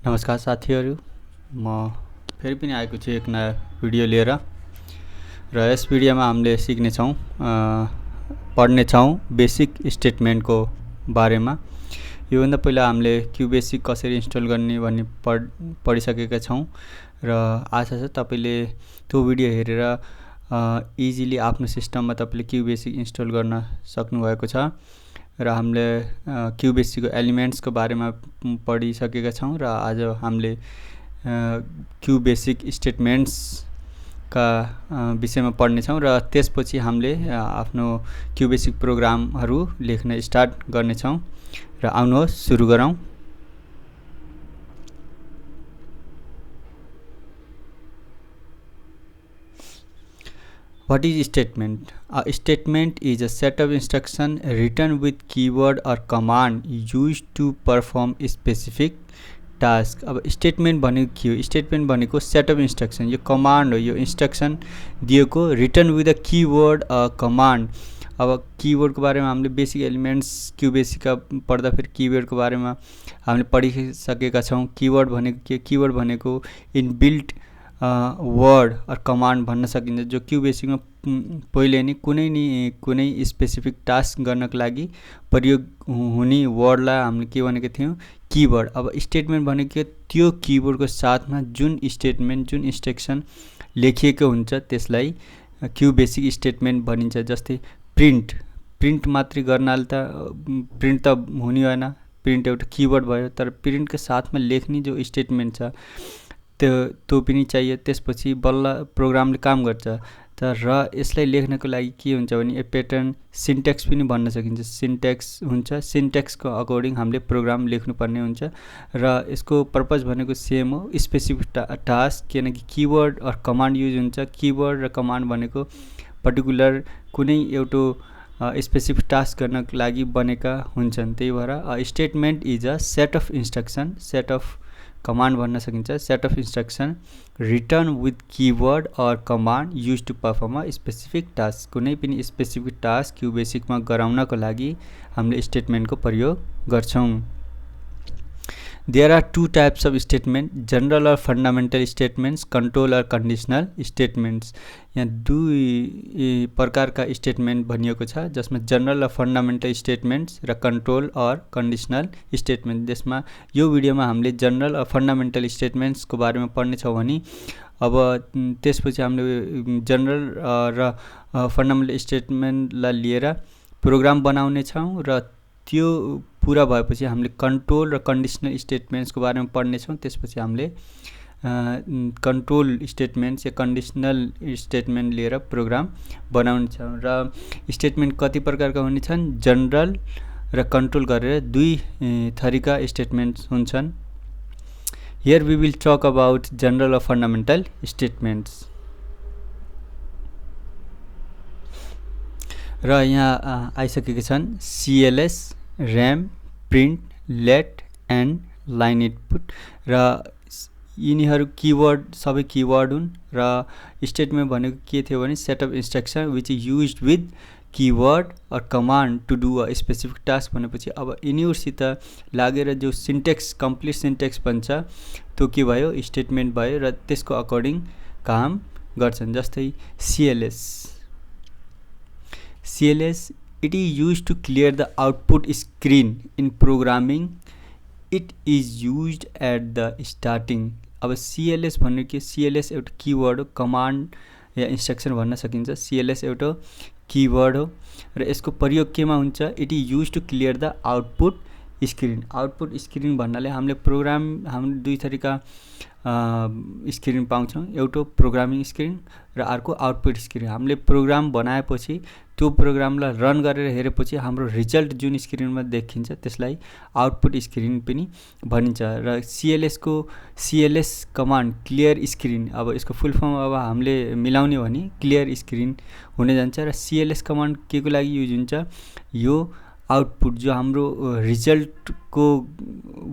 नमस्कार साथीहरू, म फेरि पनि आएको छु एक नयाँ भिडियो लिएर र यस भिडियोमा हामीले सिक्नेछौँ पढ्नेछौँ बेसिक स्टेटमेन्टको बारेमा। योभन्दा पहिला हामीले क्युबेसिक कसरी इन्स्टल गर्ने भन्ने पढिसकेका छौँ र आशा छ तपाईले त्यो भिडियो हेरेर इजिली आफ्नो सिस्टममा तपाईले क्युबेसिक इन्स्टल गर्न सक्नुभएको छ र हामीले क्युबेसिकको एलिमेन्ट्सको बारेमा पढिसकेका छौँ र आज हामीले क्युबेसिक स्टेटमेन्ट्सका विषयमा पढ्नेछौँ र त्यसपछि हामीले आफ्नो क्युबेसिक प्रोग्रामहरू लेख्न स्टार्ट गर्नेछौँ र आउनुहोस् सुरु गरौँ। What is statement? A statement is a set of instruction written with keyword or command used to perform a specific task. अब स्टेटमेन्ट भनेको के हो? स्टेटमेन्ट भनेको सेट अफ इन्स्ट्रक्सन, यो कमान्ड हो, यो इन्स्ट्रक्सन दिएको return with a keyword command. अब कीवर्डको बारेमा हामीले बेसिक एलिमेन्ट्स क्युबेसिकका पढ्दाखेरि कीवर्डको बारेमा हामीले पढिसकेका छौँ। कीवर्ड भनेको के? कीवर्ड भनेको इनबिल्ट वर्ड अर कमान्ड भन्न सकिन्छ जो क्युबेसिकमा पहिले नै कुनै स्पेसिफिक टास्क गर्नको लागि प्रयोग हुने वर्डलाई हामीले के भनेको थियौँ? कीवर्ड। अब स्टेटमेन्ट भनेको त्यो कीवर्डको साथमा जुन स्टेटमेन्ट जुन इन्स्ट्रक्सन लेखिएको हुन्छ त्यसलाई क्युबेसिक स्टेटमेन्ट भनिन्छ। जस्तै प्रिन्ट मात्रै गर्नाले त प्रिन्ट त हुने होइन, प्रिन्ट एउटा कीवर्ड भयो, तर प्रिन्टको साथमा लेख्ने जो स्टेटमेन्ट छ त्यो पनि चाहियो। त्यसपछि बल्ल प्रोग्रामले काम गर्छ। र यसलाई लेख्नको लागि के हुन्छ भने प्याटर्न सिन्ट्याक्स पनि भन्न सकिन्छ। सिन्ट्याक्स हुन्छ, सिन्ट्याक्सको अकर्डिङ हामीले प्रोग्राम लेख्नुपर्ने हुन्छ र यसको पर्पज भनेको सेम हो, स्पेसिफिक टास्क। किनकि कीवर्ड अर कमान्ड युज हुन्छ। कीवर्ड र कमान्ड भनेको पर्टिकुलर कुनै एउटा स्पेसिफिक टास्क गर्नको लागि बनेका हुन्छन्। त्यही भएर statement is a set of instruction, set of command भन्न सकिन्छ, set of instruction written with keyword or command use to perform a specific task. कुनै पनि स्पेसिफिक टास्क क्युबेसिकमा गराउनको लागि हामीले स्टेटमेन्टको प्रयोग गर्छौँ। There are two types of statement, general or fundamental statements, control or conditional statements. यहाँ दुई प्रकारका स्टेटमेन्ट भनिएको छ जसमा जनरल र फन्डामेन्टल स्टेटमेन्ट्स र कन्ट्रोल और कन्डिसनल स्टेटमेन्ट। त्यसमा यो भिडियोमा हामीले जनरल और फन्डामेन्टल स्टेटमेन्ट्सको बारेमा पढ्नेछौँ भने अब त्यसपछि हामीले जनरल र फन्डामेन्टल स्टेटमेन्टलाई लिएर प्रोग्राम बनाउने छौँ र त्यो पुरा भएपछि हामीले कन्ट्रोल र कन्डिसनल स्टेटमेन्ट्सको बारेमा पढ्नेछौँ। त्यसपछि हामीले कन्ट्रोल स्टेटमेन्ट्स या कन्डिसनल स्टेटमेन्ट लिएर प्रोग्राम बनाउनेछौँ। र स्टेटमेन्ट कति प्रकारका हुनेछन्? जनरल र कन्ट्रोल गरेर दुई थरीका स्टेटमेन्ट्स हुन्छन्। Here we will talk about general र फन्डामेन्टल स्टेटमेन्ट्स। र यहाँ आइसकेका छन् CLS, RAM, print, let end line input. र यिनीहरू कीवर्ड, सबै कीवर्ड हुन् र स्टेटमेन्ट भनेको के थियो भने set of instruction which is used with keyword or command to do a specific task भनेपछि अब यिनीहरूसित लागेर जो सिन्ट्याक्स, कम्प्लिट सिन्ट्याक्स भन्छ त्यो के भयो? स्टेटमेन्ट भयो र त्यसको अकर्डिङ काम गर्छन्। जस्तै CLS, it is used to clear the output screen in programming. It is used at the starting. अब CLS भनेको के? CLS एउटा कीवर्ड हो, कमान्ड या इन्स्ट्रक्सन भन्न सकिन्छ। CLS एउटा कीवर्ड हो र यसको प्रयोग केमा हुन्छ? It is use to clear the output screen. Output screen भन्नाले हामीले हामीले दुई थरीका स्क्रिन पाउँछौँ। एउटा प्रोग्रामिङ स्क्रिन र अर्को आउटपुट स्क्रिन। हामीले प्रोग्राम बनाएपछि त्यो प्रोग्रामलाई रन गरेर हेरेपछि हाम्रो रिजल्ट जुन स्क्रिनमा देखिन्छ त्यसलाई आउटपुट स्क्रिन पनि भनिन्छ। र CLS कमान्ड क्लियर स्क्रिन, अब यसको फुल फर्म अब हामीले मिलाउने भने क्लियर स्क्रिन हुने जान्छ। र CLS कमान्ड के को लागि युज हुन्छ? यो आउटपुट जो हाम्रो रिजल्टको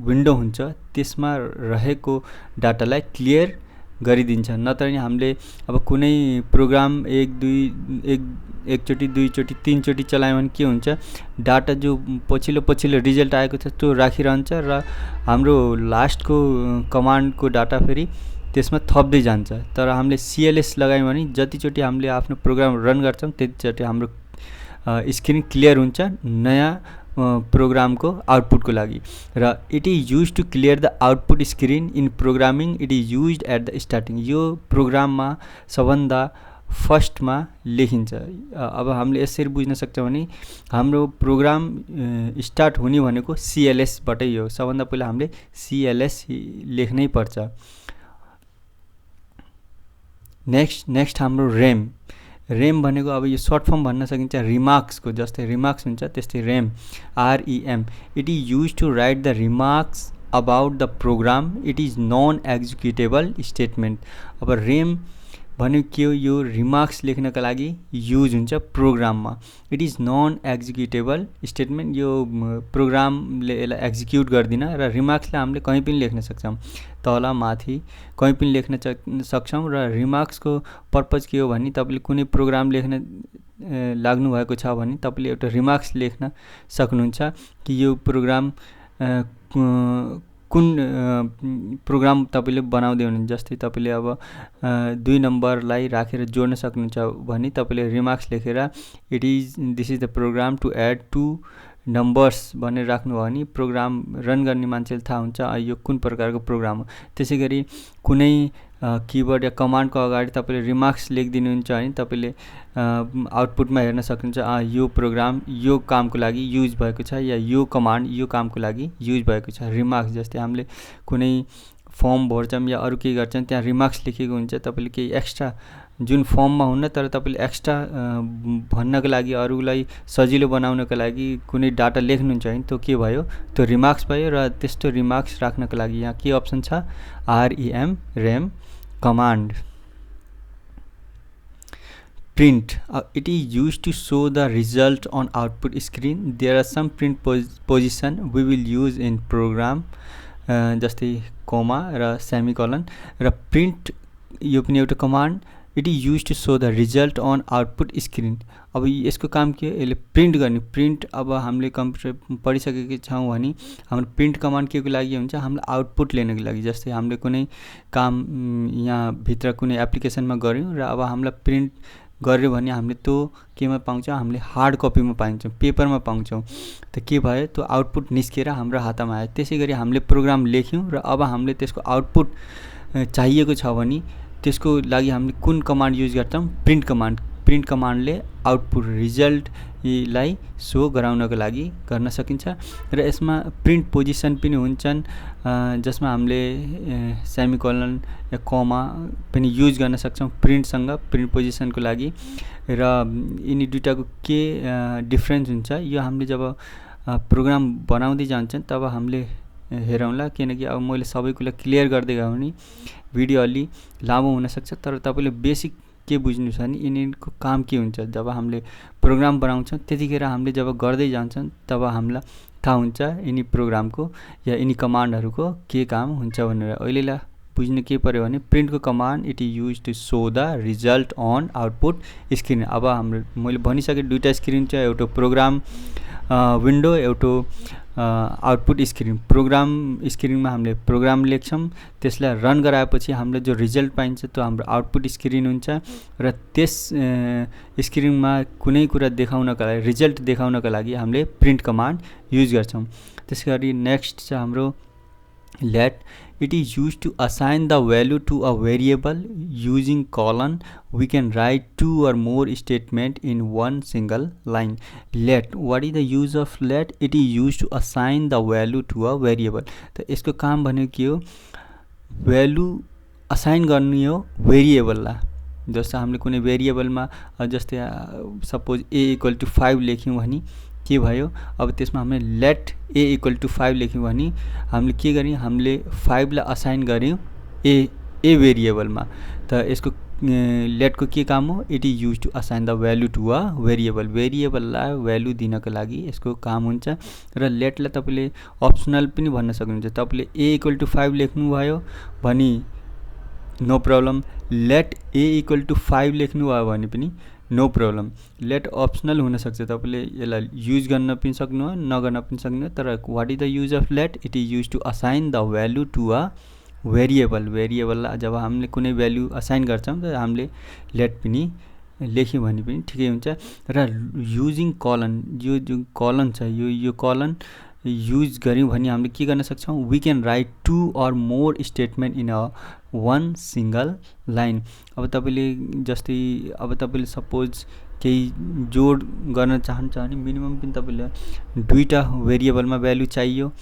विन्डो हुन्छ त्यसमा रहेको डाटालाई क्लियर गरिदिन्छ। नत्र नि हामीले अब कुनै प्रोग्राम एकचोटि दुईचोटि तीनचोटि चलायो भने के हुन्छ, डाटा जो पछिल्लो रिजल्ट आएको छ त्यो राखिरहन्छ र हाम्रो लास्टको कमान्डको डाटा फेरि त्यसमा थप्दै जान्छ। तर हामीले CLS लगायौँ भने जतिचोटि हामीले आफ्नो प्रोग्राम रन गर्छौँ त्यतिचोटि हाम्रो स्क्रिन क्लियर हुन्छ नयाँ प्रोग्रामको आउटपुटको लागि। र it is use to clear the output screen in programming, it is use at the starting. यो प्रोग्राममा सबभन्दा फर्स्टमा लेखिन्छ। अब हामीले यसरी बुझ्न सक्छौँ भने हाम्रो प्रोग्राम स्टार्ट हुने भनेको CLS बाटै हो। सबभन्दा पहिला हामीले CLS लेख्नै पर्छ। नेक्स्ट हाम्रो रेम भनेको अब यो सर्ट फर्म भन्न सकिन्छ रिमार्क्सको, जस्तै रिमार्क्स हुन्छ त्यस्तै REM REM। It is use to write the remarks about the program, it is non executable statement. अब रेम भनेको के हो, यो रिमार्क्स लेख्नका लागि युज हुन्छ प्रोग्राममा। It is non executable statement, यो प्रोग्रामले यसलाई एक्जिक्युट गर्दिन र रिमार्क्सलाई हामीले कहीँ पनि लेख्न सक्छौँ, तल माथि कहीँ पनि लेख्न सक्छौँ। र रिमार्क्सको पर्पज के हो भने तपाईँले कुनै प्रोग्राम लेख्न लाग्नुभएको छ भने तपाईँले एउटा रिमार्क्स लेख्न सक्नुहुन्छ कि यो प्रोग्राम कुन प्रोग्राम तपाईँले बनाउँदै हुनुहुन्छ। जस्तै तपाईँले अब 2 नम्बरलाई राखेर जोड्न सक्नुहुन्छ भने तपाईँले रिमार्क्स लेखेर this is the program to add 2 numbers भनेर राख्नुभयो भने प्रोग्राम रन गर्ने मान्छेले थाहा हुन्छ यो कुन प्रकारको प्रोग्राम हो। त्यसै गरी कुनै किवर्ड या कमान्डको अगाडि तपाईँले रिमार्क्स लेखिदिनुहुन्छ भने तपाईँले आउटपुटमा हेर्न सक्नुहुन्छ यो प्रोग्राम यो कामको लागि युज भएको छ या यो कमान्ड यो कामको लागि युज भएको छ। रिमार्क्स जस्तै हामीले कुनै फर्म भर्छौँ या अरू केही गर्छौँ त्यहाँ रिमार्क्स लेखेको हुन्छ, तपाईँले केही एक्स्ट्रा जुन फर्ममा हुन्न तर तपाईँले एक्स्ट्रा भन्नको लागि अरूलाई सजिलो बनाउनको लागि कुनै डाटा लेख्नुहुन्छ भने त्यो के भयो, त्यो रिमार्क्स भयो। र त्यस्तो रिमार्क्स राख्नको लागि यहाँ के अप्सन छ, rem command. Print, it is use to show the result on output screen. There are some print position we will use in program, जस्तै कोमा र सेमिकोलन। र प्रिन्ट यो पनि एउटा command, it is use to show the result on output screen. अब यसको काम के हो, यसले प्रिन्ट गर्ने। प्रिन्ट अब हामीले कम्प्युटर पढिसकेका छौँ भने हाम्रो प्रिन्ट कमान्ड के को लागि हुन्छ, हाम्रो आउटपुट लिनको लागि। जस्तै हामीले कुनै काम यहाँ भित्र कुनै एप्लिकेसनमा गऱ्यौँ र अब हामीलाई प्रिन्ट गऱ्यो भने हामीले त्यो केमा पाउँछौँ, हामीले हार्ड कपीमा पाउँछौँ, पेपरमा पाउँछौँ। त के भयो, त्यो आउटपुट निस्केर हाम्रो हातमा आयो। त्यसै गरी हामीले प्रोग्राम लेख्यौँ र अब हामीले त्यसको आउटपुट चाहिएको छ भने त्यसको लागि हामीले कुन कमान्ड युज गर्छौँ, प्रिन्ट कमान्ड। प्रिन्ट कमान्डले आउटपुट रिजल्टलाई सो गराउनको लागि गर्न सकिन्छ। र यसमा प्रिन्ट पोजिसन पनि हुन्छन् जसमा हामीले सेमिकोलन या कमा पनि युज गर्न सक्छौँ प्रिन्टसँग, प्रिन्ट पोजिसनको लागि। र यिनी दुईटाको के डिफ्रेन्स हुन्छ यो हामीले जब प्रोग्राम बनाउँदै जान्छन् तब हामीले हेरौँला, किनकि अब मैले सबै कुरा क्लियर गर्दै गएँ भने भिडियो अलि लामो हुनसक्छ। तर तपाईँले बेसिक के बुझ्नु छ भने यिनीको काम के हुन्छ, जब हामीले प्रोग्राम बनाउँछौँ त्यतिखेर हामीले जब गर्दै जान्छौँ तब हामीलाई थाहा हुन्छ यिनी प्रोग्रामको या यिनी कमान्डहरूको के काम हुन्छ भनेर। अहिलेलाई बुझ्नु के पर्यो भने प्रिन्टको command it is use to show the result on output screen. अब हाम्रो मैले भनिसकेँ दुईवटा स्क्रिन छ, एउटा प्रोग्राम विन्डो, एउटा आउटपुट स्क्रिन। प्रोग्राम स्क्रिनमा हामीले प्रोग्राम लेख्छौँ, त्यसलाई रन गराएपछि हामीले जो रिजल्ट पाइन्छ त्यो हाम्रो आउटपुट स्क्रिन हुन्छ। र त्यस स्क्रिनमा कुनै कुरा देखाउनका लागि, रिजल्ट देखाउनका लागि हामीले प्रिन्ट कमान्ड युज गर्छौँ। त्यसै गरी नेक्स्ट छ हाम्रो let। It is used to assign the value to a variable using colon. We can write 2 or more statement in one single line. Let, what is the use of let? It is used to assign the value to a variable. तो इसको काम भनेको के हो, value assign गर्ने हो वेरिएबललाई। जस्तो हामीले कुनै वेरिएबलमा जस्तै सपोज a = 5 लेख्यौँ भने के भयो, अब त्यसमा हामीले लेट a = 5 लेख्यौँ भने हामीले के गर्यौँ, हामीले 5 लाई असाइन गर्यौँ ए वेरिएबलमा। त यसको लेटको के काम हो, it is use to assign the value to a variable. वेरिएबललाई भ्यालु दिनको लागि यसको काम हुन्छ। र लेटलाई तपाईँले अप्सनल पनि भन्न सक्नुहुन्छ। तपाईँले a = 5 लेख्नुभयो भने no problem. Let A equal to 5 लेख्नुभयो भने पनि नो प्रब्लम। लेट अप्सनल हुनसक्छ, तपाईँले यसलाई युज गर्न पनि सक्नु हो नगर्न पनि सक्नु, तर what is the use of let? It is use to assign the value to a variable. भेरिएबललाई जब हामीले कुनै भ्यालु असाइन गर्छौँ त हामीले लेट पनि लेख्यौँ भने पनि ठिकै हुन्छ। र युजिङ कलन, यो जुन कलन छ यो कलन युज गऱ्यौँ भने हामीले के गर्न सक्छौँ? We can write 2 or more statement in a one single line. अब तपाईँले जस्तै अब तपाईँले सपोज केही जोड गर्न चाहन्छ भने मिनिमम पनि तपाईँले 2टा भेरिएबलमा भ्यालु चाहियो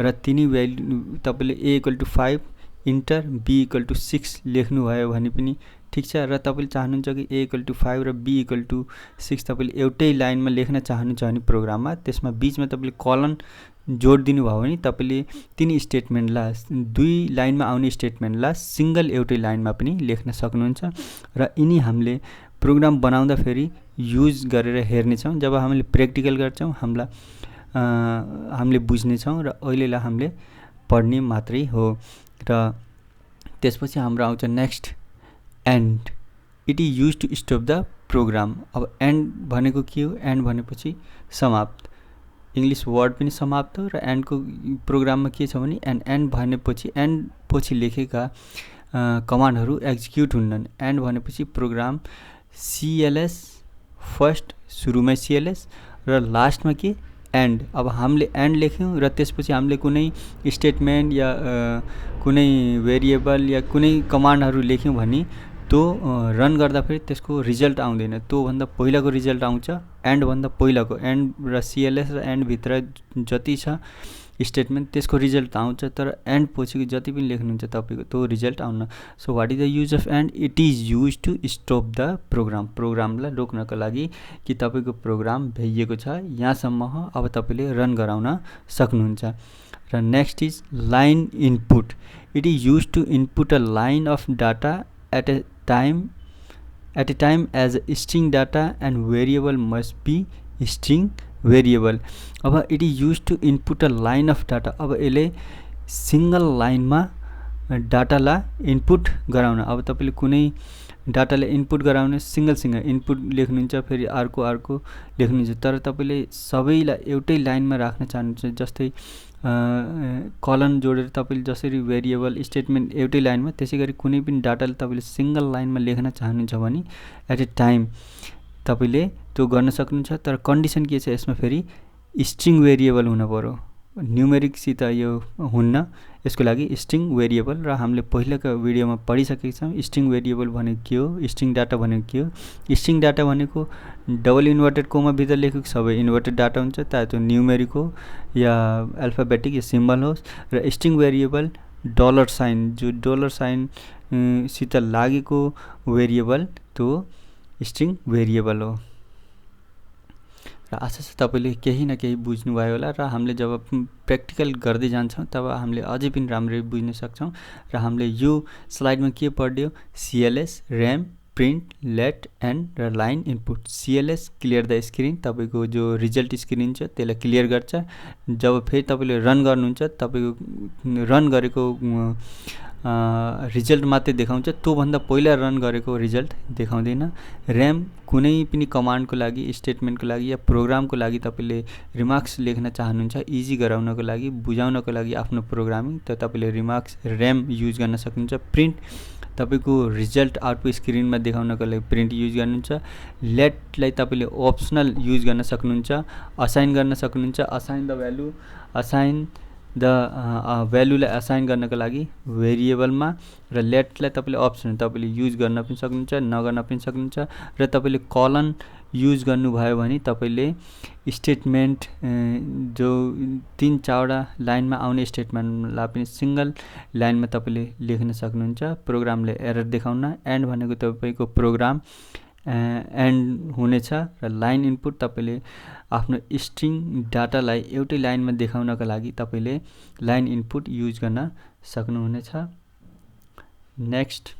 र तिनी भ्यालु तपाईँले a equal to 5 enter b equal to 6 लेख्नुभयो भने पनि ठिक छ। र तपाईँले चाहनुहुन्छ कि a इक्वल टु 5 र b इक्वल टु 6 तपाईँले एउटै लाइनमा लेख्न चाहनुहुन्छ भने प्रोग्राममा, त्यसमा बिचमा तपाईँले कलन जोड दिनुभयो भने तपाईँले तिनी स्टेटमेन्टलाई 2 लाइनमा आउने स्टेटमेन्टलाई सिंगल एउटै लाइनमा पनि लेख्न सक्नुहुन्छ। र यिनी हामीले प्रोग्राम बनाउँदाखेरि युज गरेर हेर्नेछौँ। जब हामीले प्र्याक्टिकल गर्छौँ हामीले बुझ्नेछौँ र अहिलेलाई हामीले पढ्ने मात्रै हो। र त्यसपछि हाम्रो आउँछ next end. It is use to stop the program. अब एन्ड भनेको के हो? एन्ड भनेपछि समाप्त, इङ्ग्लिस वर्ड पनि समाप्त हो। र एन्डको प्रोग्राममा के छ भने एन्ड भनेपछि एन्ड पछि लेखेका कमान्डहरू एक्जिक्युट हुन्छन्। एन्ड भनेपछि प्रोग्राम CLS फर्स्ट सुरुमै CLS र लास्टमा के एन्ड। अब हामीले एन्ड लेख्यौँ र त्यसपछि हामीले कुनै स्टेटमेन्ट या कुनै भेरिएबल या कुनै कमान्डहरू लेख्यौँ भने त्यो रन गर्दाखेरि त्यसको रिजल्ट आउँदैन, त्योभन्दा पहिलाको रिजल्ट आउँछ एन्डभन्दा पहिलाको। एन्ड र CLS र एन्डभित्र जति छ स्टेटमेन्ट त्यसको रिजल्ट आउँछ, तर एन्ड पछिको जति पनि लेख्नुहुन्छ तपाईँको त्यो रिजल्ट आउन। So what is the use of end? It is use to stop the program. प्रोग्रामलाई रोक्नको लागि कि तपाईँको प्रोग्राम भइएको छ यहाँसम्म हो, अब तपाईँले रन गराउन सक्नुहुन्छ। र next is line input. It is use to input a line of data at a time as a string data and variable must be string variable। अब it is used to input a line of data। अब यसले single लाइनमा डाटालाई input गराउन। अब तपाईँले कुनै डाटालाई input गराउने single input लेख्नुहुन्छ, फेरि अर्को लेख्नुहुन्छ, तर तपाईँले सबैलाई एउटै लाइनमा राख्न चाहनुहुन्छ। जस्तै कलन जोडेर तपाईँले जसरी भेरिएबल स्टेटमेन्ट एउटै लाइनमा, त्यसै गरी कुनै पनि डाटाले तपाईँले सिंगल लाइनमा लेख्न चाहनुहुन्छ भने एट ए टाइम तपाईँले त्यो गर्न सक्नुहुन्छ। तर कन्डिसन के छ यसमा? फेरि स्ट्रिङ भेरिएबल हुन पर्यो, न्युमेरिकसित यो हुन्न, यसको लागि स्ट्रिङ भेरिएबल। र हामीले पहिलाको भिडियोमा पढिसकेका छौँ स्ट्रिङ भेरिएबल भनेको के हो, स्ट्रिङ डाटा भनेको के हो। स्ट्रिङ डाटा भनेको डबल इन्भर्टेड कोमा भित्र लेखेको सबै इन्भर्टेड डाटा हुन्छ, चाहे त्यो न्युमेरिक हो या अल्फाबेटिक या सिम्बल होस्। र स्ट्रिङ भेरिएबल डलर साइन, जो डलर साइन सित लागेको भेरिएबल त्यो स्ट्रिङ भेरिएबल हो। र आशा छ तपाईँले केही न केही बुझ्नुभयो होला। र हामीले जब प्र्याक्टिकल गर्दै जान्छौँ तब हामीले अझै पनि राम्ररी बुझ्न सक्छौँ। र हामीले यो स्लाइडमा के पढ्यो? CLS, RAM, print, let end र line input. CLS clear the screen, तपाईँको जो रिजल्ट स्क्रिन छ त्यसलाई क्लियर गर्छ। जब फेरि तपाईँले रन गर्नुहुन्छ तपाईँको रन गरेको रिजल्ट मात्रै देखाउँछ, त्योभन्दा पहिला रन गरेको रिजल्ट देखाउँदैन। ऱ्याम कुनै पनि कमान्डको लागि, स्टेटमेन्टको लागि या प्रोग्रामको लागि तपाईँले रिमार्क्स लेख्न चाहनुहुन्छ, इजी गराउनको लागि, बुझाउनको लागि आफ्नो प्रोग्रामिङ, त तपाईँले रिमार्क्स ऱ्याम युज गर्न सक्नुहुन्छ। प्रिन्ट तपाईँको रिजल्ट आउटपुट स्क्रिनमा देखाउनको लागि प्रिन्ट युज गर्नुहुन्छ। लेटलाई तपाईँले अप्सनल युज गर्न सक्नुहुन्छ, असाइन गर्न सक्नुहुन्छ, assign the value, assign the भ्यालुलाई असाइन गर्नको लागि भेरिएबलमा। र लेटलाई तपाईँले अप्सन तपाईँले युज गर्न पनि सक्नुहुन्छ, नगर्न पनि सक्नुहुन्छ। र तपाईँले कलन युज गर्नुभयो भने तपाईँले स्टेटमेन्ट जो 3-4वटा लाइनमा आउने स्टेटमेन्टलाई पनि सिंगल लाइनमा तपाईँले लेख्न सक्नुहुन्छ, प्रोग्रामले एरर देखाउन। एन्ड भनेको तपाईँको प्रोग्राम एन्ड हुनेछ। र लाइन इनपुट तपाईँले आफ्नो स्ट्रिङ डाटालाई एउटै लाइनमा देखाउनका लागि तपाईँले लाइन इनपुट युज गर्न सक्नुहुनेछ। Next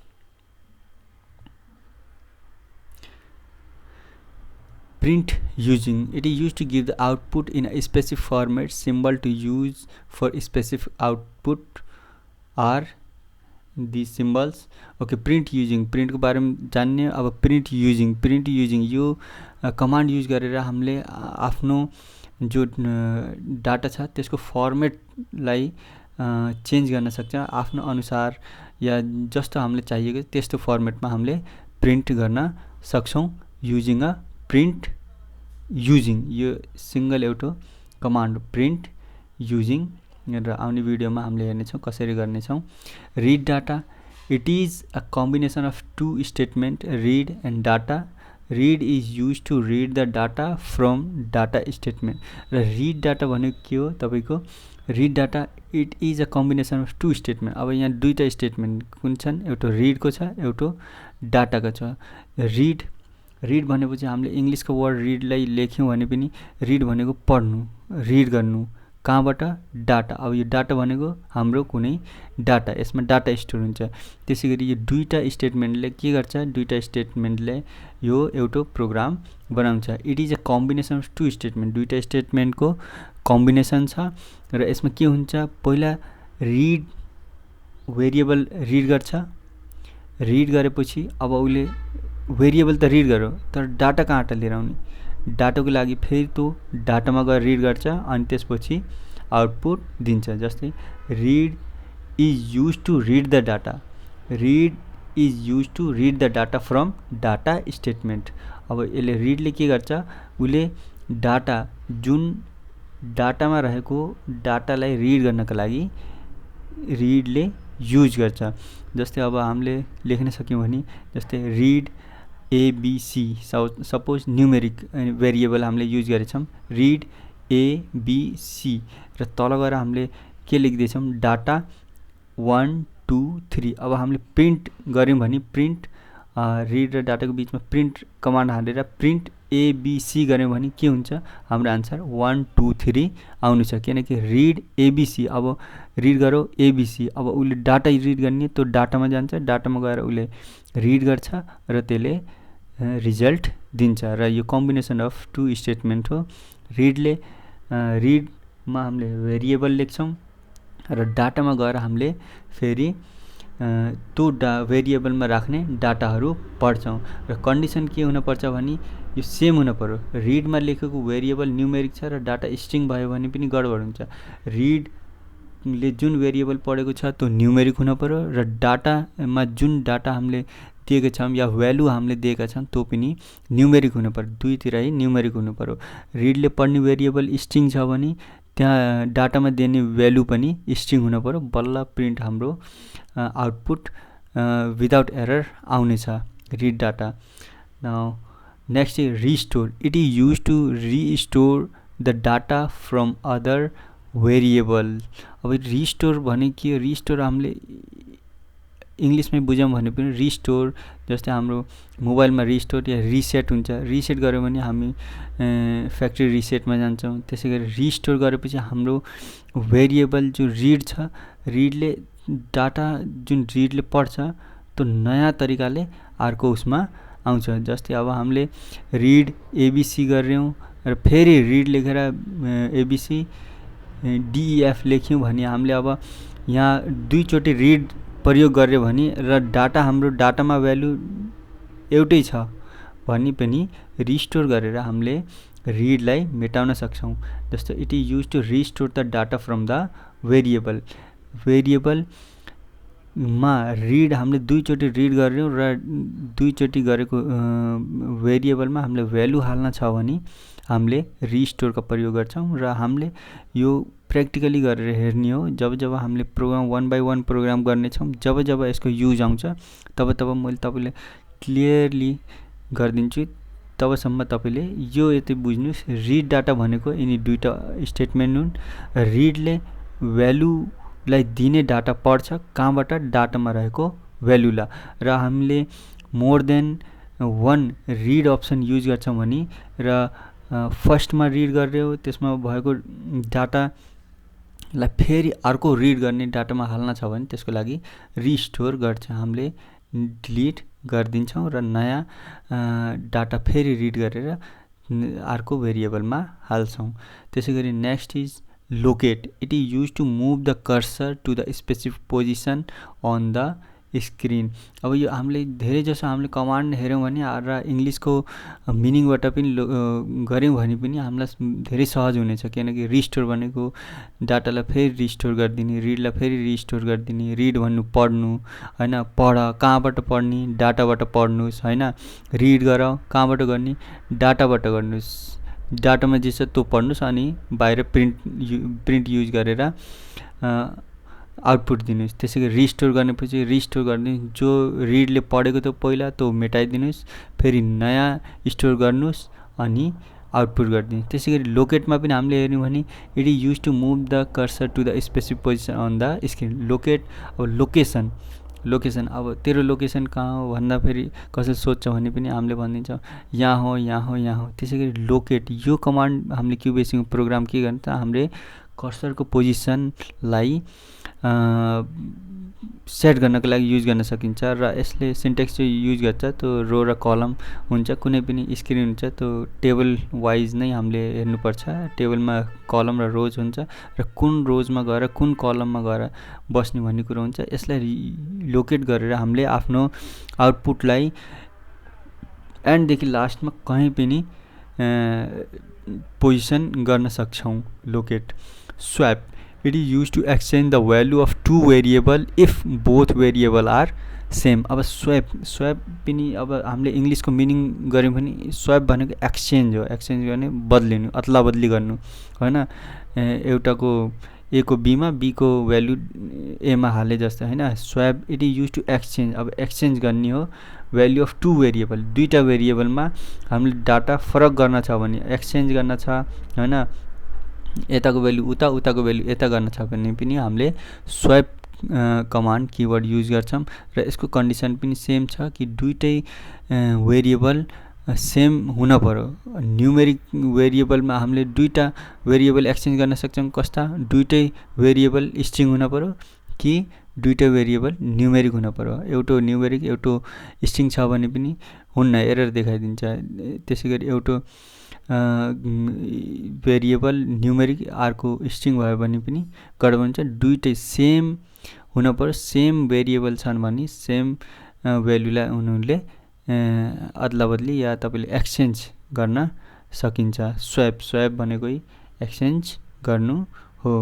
print using. It is used to give the output in a specific format, symbol to use for specific output, or the symbols. Okay, print using, प्रिन्टको बारेमा जान्ने। अब प्रिन्ट युजिङ यो command use गरेर हामीले आफ्नो जो डाटा छ त्यसको फर्मेटलाई चेन्ज गर्न सक्छ आफ्नो अनुसार, या जस्तो हामीले चाहिएको त्यस्तो फर्मेटमा हामीले प्रिन्ट गर्न सक्छौँ युजिङ अ प्रिन्ट युजिङ। यो सिङ्गल एउटा कमान्ड प्रिन्ट युजिङ, र आउने भिडियोमा हामीले हेर्नेछौँ कसरी गर्नेछौँ। Read data, it is a combination of two statement read and data. Read is use to read the data from data statement. र रिड डाटा भनेको के हो तपाईँको? Read data it is a combination of two statement. अब यहाँ दुईवटा statement कुन छन्? एउटा रिडको छ, एउटा डाटाको छ। रिड भनेपछि हामीले इङ्ग्लिसको वर्ड रिडलाई लेख्यौँ भने पनि रिड भनेको पढ्नु, रिड गर्नु, कहाँबाट? डाटा। अब यो डाटा भनेको हाम्रो कुनै डाटा, यसमा डाटा स्टोर हुन्छ। त्यसै गरी यो दुईवटा स्टेटमेन्टले के गर्छ? दुईवटा स्टेटमेन्टले यो एउटा प्रोग्राम बनाउँछ। It is a combination of two statement, दुईवटा स्टेटमेन्टको कम्बिनेसन छ। र यसमा के हुन्छ? पहिला रिड भेरिएबल रिड गर्छ, रिड गरेपछि अब उसले भेरिएबल त रिड गर्यो तर डाटा कहाँबाट लिएर आउने? डाटाको लागि फेरि त्यो डाटामा गएर रिड गर्छ अनि त्यसपछि आउटपुट दिन्छ। जस्तै read is use to read the data, read is use to read the data from data statement. अब यसले रिडले के गर्छ? उसले डाटा जुन डाटामा रहेको डाटालाई रिड गर्नका लागि रिडले युज गर्छ। जस्तै अब हामीले लेख्न सक्यौँ भने जस्तै read ABC, suppose numeric variable हामीले युज गरेछौँ रिड एबीसी, र तल गएर हामीले के लेख्दैछौँ? डाटा 1 2 3। अब हामीले प्रिन्ट गऱ्यौँ भने प्रिन्ट रिड र डाटाको बिचमा प्रिन्ट कमान्ड हालेर प्रिन्ट एबीसी गऱ्यौँ भने के हुन्छ? हाम्रो आन्सर 1 2 3 आउनु छ, किनकि रिड एबीसी। अब रिड गरौँ एबीसी, अब उसले डाटा रिड गर्ने त्यो डाटामा जान्छ, डाटामा गएर उसले रिड गर्छ र त्यसले रिजल्ट दिन्छ। र यो कम्बिनेसन अफ टु स्टेटमेन्ट हो। रिडमा हामीले भेरिएबल लेख्छौँ र डाटामा गएर हामीले फेरि त्यो भेरिएबलमा राख्ने डाटाहरू पढ्छौँ। र कन्डिसन के हुनुपर्छ भने यो सेम हुनु पर्यो। रिडमा लेखेको भेरिएबल न्युमेरिक छ र डाटा स्ट्रिङ भयो भने पनि गडबड हुन्छ। रिडले जुन भेरिएबल पढेको छ त्यो न्युमेरिक हुनु पर्यो, र डाटामा जुन डाटा हामीले दिएका छौँ या भ्यालु हामीले दिएका छौँ त्यो पनि न्युमेरिक हुनु पर्यो, दुईतिर न्युमेरिक हुनु पर्यो। रिडले पढ्ने भेरिएबल स्ट्रिङ छ भने त्यहाँ डाटामा दिने भ्यालु पनि स्ट्रिङ हुनु पर्यो, बल्ल प्रिन्ट हाम्रो आउटपुट विदाउट एरर आउनेछ read data. Next is restore, it is use to restore the data from other variable. अब रिस्टोर भने के? रिस्टोर हामीले इङ्ग्लिसमै बुझौँ भने पनि रिस्टोर, जस्तै हाम्रो मोबाइलमा रिस्टोर या रिसेट हुन्छ। रिसेट गऱ्यो भने हामी फ्याक्ट्री रिसेटमा जान्छौँ। त्यसै गरी रिस्टोर गरेपछि हाम्रो भेरिएबल जो रिड छ, रिडले डाटा जुन रिडले पढ्छ त्यो नयाँ तरिकाले अर्को उसमा आउँछ। जस्तै अब हामीले रिड एबीसी गऱ्यौँ र फेरि रिड लेखेर एबीसी डिइएफ लेख्यौँ भने हामीले अब यहाँ दुईचोटि रिड प्रयोग गर्यो भने र डाटा हाम्रो डाटामा भ्यालु एउटै छ भने पनि रिस्टोर गरेर हामीले रिडलाई मेटाउन सक्छौँ। जस्तो it is use to restore the data from the variable. भेरिएबलमा रिड हामीले दुईचोटि रिड गऱ्यौँ र दुईचोटि गरेको भेरिएबलमा हामीले भ्यालु हाल्न छ भने हामीले रिस्टोरको प्रयोग गर्छौँ। र हामीले यो प्र्याक्टिकली गरेर हेर्ने हो। जब जब हामीले प्रोग्राम 1 बाई 1 प्रोग्राम गर्नेछौँ, जब जब यसको युज आउँछ तब तब मैले तपाईँले क्लियरली गरिदिन्छु। तबसम्म तपाईँले यो यति बुझ्नुहोस्, रिड डाटा भनेको यिनी दुईवटा स्टेटमेन्ट हुन्। रिडले भ्यालुलाई दिने डाटा पढ्छ, कहाँबाट? डाटामा रहेको भ्यालुलाई। र हामीले more than 1 read option use गर्छौँ भने र फर्स्टमा रिड गऱ्यो त्यसमा भएको डाटालाई फेरि अर्को रिड गर्ने डाटामा हाल्न छ भने त्यसको लागि रिस्टोर गर्छ, हामीले डिलिट गरिदिन्छौँ र नयाँ डाटा फेरि रिड गरेर अर्को भेरिएबलमा हाल्छौँ। त्यसै गरी next is locate. It is used to move the cursor to the specific position on the screen. अब यो हामीले धेरै जसो हामीले कमान्ड हेऱ्यौँ भने र इङ्ग्लिसको मिनिङबाट पनि गऱ्यौँ भने पनि हामीलाई धेरै सहज हुनेछ, किनकि रिस्टोर भनेको डाटालाई फेरि रिस्टोर गरिदिने, रिडलाई फेरि रिस्टोर गरिदिने। रिड भन्नु पढ्नु होइन, पढ कहाँबाट पढ्ने, डाटाबाट पढ्नुहोस् होइन, रिड गर कहाँबाट गर्ने, डाटाबाट गर्नुहोस्, डाटामा जे छ त्यो पढ्नुहोस् अनि बाहिर प्रिन्ट युज गरेर आउटपुट दिनुहोस्। त्यसै गरी रिस्टोर गर्नेपछि रिस्टोर गर्ने, जो रिडले पढेको थियो पहिला त्यो मेटाइदिनुहोस्, फेरि नयाँ स्टोर गर्नुहोस् अनि आउटपुट गरिदिनुहोस्। त्यसै गरी लोकेटमा पनि हामीले हेर्यौँ भने it is use to move the cursor to the specific position on the screen. Locate, अब लोकेसन अब तेरो लोकेसन कहाँ हो भन्दा फेरि कसैले सोध्छ भने पनि हामीले भनिदिन्छौँ यहाँ हो यहाँ हो यहाँ हो। त्यसै गरी लोकेट यो कमान्ड हामीले क्युबेसिङ प्रोग्राम के गर्ने त हामीले कर्सरको पोजिसनलाई सेट गर्नको लागि युज गर्न सकिन्छ र यसले सिन्टेक्स चाहिँ युज गर्छ त्यो रो र कलम हुन्छ। कुनै पनि स्क्रिन हुन्छ त्यो टेबल वाइज नै हामीले हेर्नुपर्छ, टेबलमा कलम र रोज हुन्छ र कुन रोजमा गएर कुन कलममा गएर बस्ने भन्ने कुरो हुन्छ। यसलाई लोकेट गरेर हामीले आफ्नो आउटपुटलाई एन्डदेखि लास्टमा कहीँ पनि पोजिसन गर्न सक्छौँ। Locate. Swap, it is used to exchange the value of two variable if both variable are same. अब स्वैप पनि अब हामीले इङ्ग्लिसको मिनिङ गऱ्यौँ भने स्वैप भनेको एक्सचेन्ज हो, एक्सचेन्ज गर्ने बदलिनु, अदला बदली गर्नु होइन। एउटाको ए को बीमा, बी को भ्यालु एमा हाले जस्तो होइन। Swap it is use to exchange, अब एक्सचेन्ज गर्ने हो भ्याल्यु अफ टु भेरिएबल, दुईवटा भेरिएबलमा हामीले डाटा फरक गर्न छ भने, एक्सचेन्ज गर्न छ होइन, यताको भ्यालु उता उताको भ्यालु यता गर्न छ भने पनि हामीले स्वैप कमान्ड किवर्ड युज गर्छौँ र यसको कन्डिसन पनि सेम छ कि दुईटै भेरिएबल सेम हुन पर्यो। न्युमेरिक भेरिएबलमा हामीले दुईटा भेरिएबल एक्सचेन्ज गर्न सक्छौँ, कस्ता, दुईटै भेरिएबल स्ट्रिङ हुन पर्यो कि दुईटा भेरिएबल न्युमेरिक हुन पर्यो। एउटा न्युमेरिक एउटा स्ट्रिङ छ भने पनि हुन्न, एरर देखाइदिन्छ। त्यसै गरी एउटा भेरिएबल न्युमेरिक अर्को स्ट्रिङ भयो भने पनि गडबड हुन्छ। दुईटै सेम हुन पर्यो, सेम भेरिएबल छन् भने सेम भ्यालुलाई उनीहरूले अदला बदली या तपाईँले एक्सचेन्ज गर्न सकिन्छ। स्वैप भनेकै एक्सचेन्ज गर्नु हो।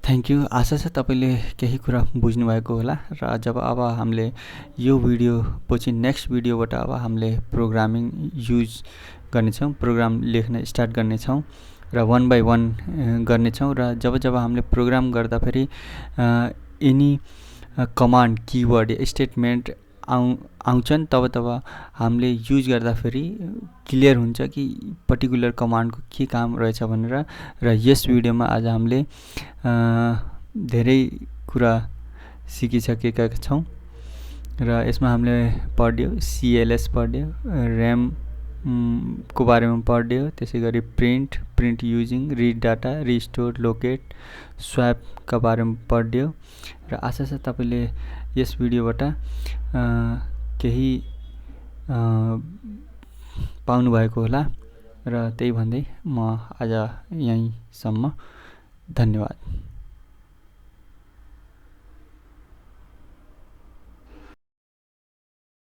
Thank you. आशा छ तपाईँले केही कुरा बुझ्नुभएको होला र जब अब हामीले यो भिडियो पछि नेक्स्ट भिडियोबाट अब हामीले प्रोग्रामिङ युज गर्नेछौँ, प्रोग्राम लेख्न स्टार्ट गर्नेछौँ र 1 बाई 1 गर्नेछौँ र जब हामीले प्रोग्राम गर्दाखेरि एनी कमान्ड किवर्ड स्टेटमेन्ट आउँछन् तब हामीले युज गर्दाखेरि क्लियर हुन्छ कि पर्टिकुलर कमान्डको के काम रहेछ भनेर। र यस भिडियोमा आज हामीले धेरै कुरा सिकिसकेका छौँ र यसमा हामीले पढ्यो CLS पढ्यो, ऱ्याम को बारेमा पढ्यो, त्यसै गरी print using, read data, restore, locate, स्वैपका बारेमा पढ्यो र आशा छ तपाईँले यस भिडियोबाट केही पाउनुभएको होला र त्यही भन्दै म आज यहीँसम्म, धन्यवाद।